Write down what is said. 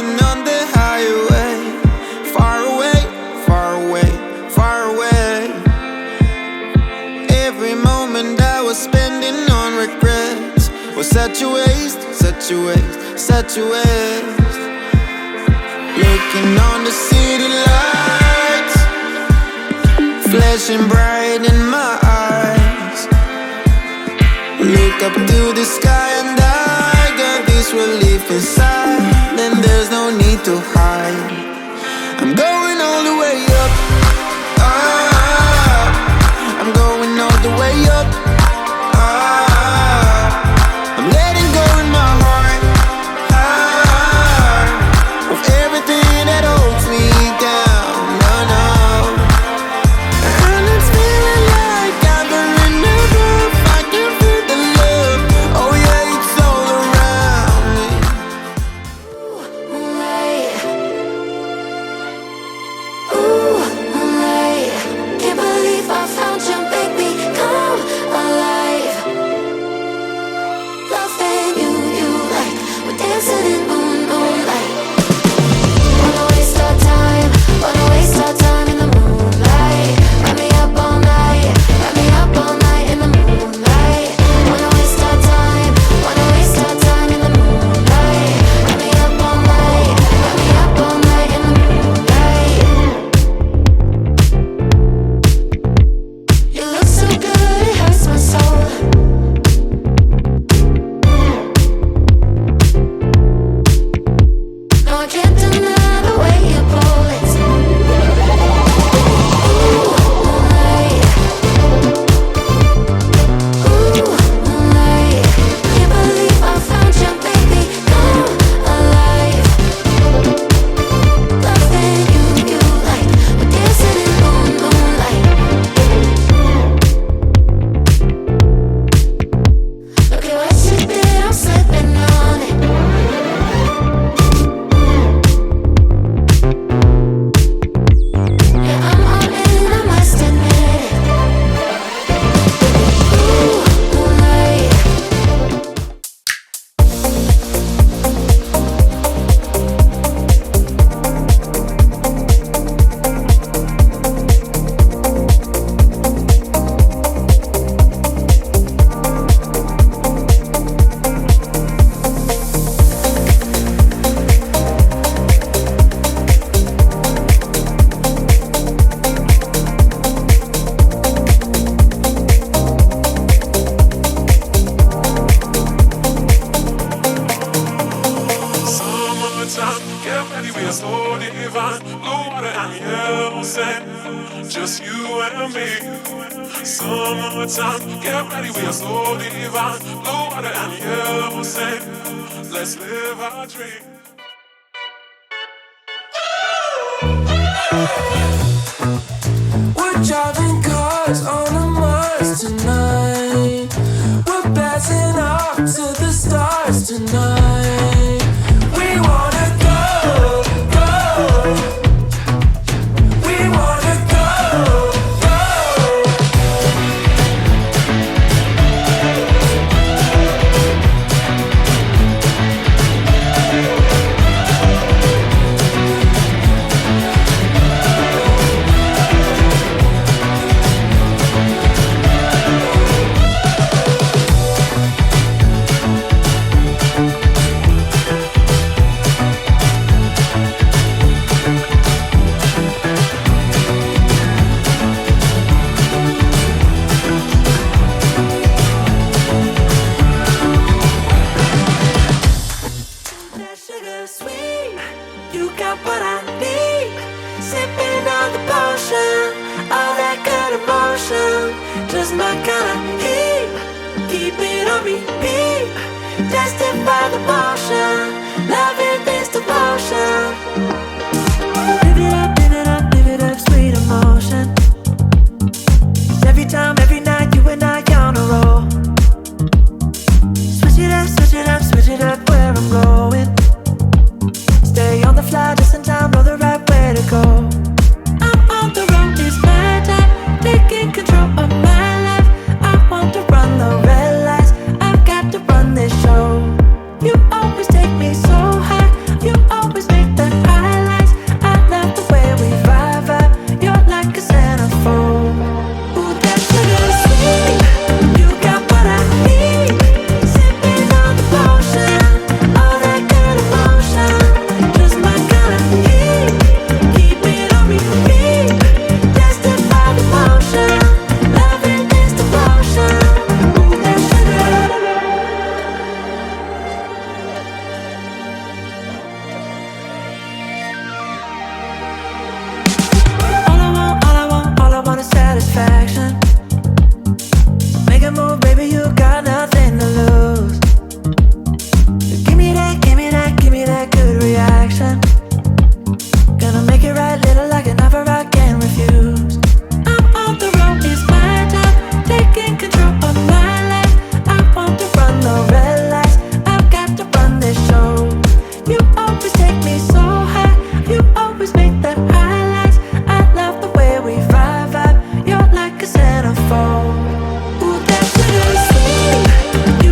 Driving on the highway, far away, far away, far away. Every moment I was spending on regrets was such a waste, such a waste, such a waste. Looking on the city lights, flashing bright in my eyes. Look up to the sky and I got this relief inside. Then there's no need to hide. I'm going all the way up, ah, I'm going all the way up, ah, I'm letting go in my heart, ah, of everything that holds me down, no, no. And it's feeling like I'm in the roof. I can feel the love, oh yeah, it's all around me. Moonlight, ooh, moonlight. Can't believe I found you, baby. Come alive. Loving you, you like we're dancing in moonlight. Wanna waste our time, wanna waste our time in the moonlight. Wrap me up all night, wrap me up all night in the moonlight. Wanna waste our time, wanna waste our time in the moonlight. Wrap me up all night, wrap me up all night in the moonlight. You look so good, it hurts my soul. No, I can't deny the way you pull it. Ooh, moonlight. Ooh, moonlight. Can't believe I found you, baby. Come alive. Loving you, you like we're dancing in moonlight. Look at what you did, I'm slipping on it. Yeah, I'm all in, I must admit it. Ooh, moonlight. Summertime, get ready, we are so divine. Blue water and yellow sand, just you and me. Summertime, get ready, we are so divine. Blue water and yellow sand, let's live our dream. We're driving cars on a Mars tonight. We're blasting off to the stars tonight. We wanna go, go. We wanna go, go. That sugar sweet, you got what I need. Sipping on the potion, all that good emotion, just my kind of heat. Keep it on repeat, testify the motion, loving this devotion. Live it up, live it up, live it up, sweet emotion. Every time, every night, you and I on a roll. Switch it up, switch it up, switch it up where I'm going. Stay on the fly, just in time, know the right way to go. I'm on the road, it's my time, taking control of my life. I want to run the red lights, I've got to run this show. You always take me so high. You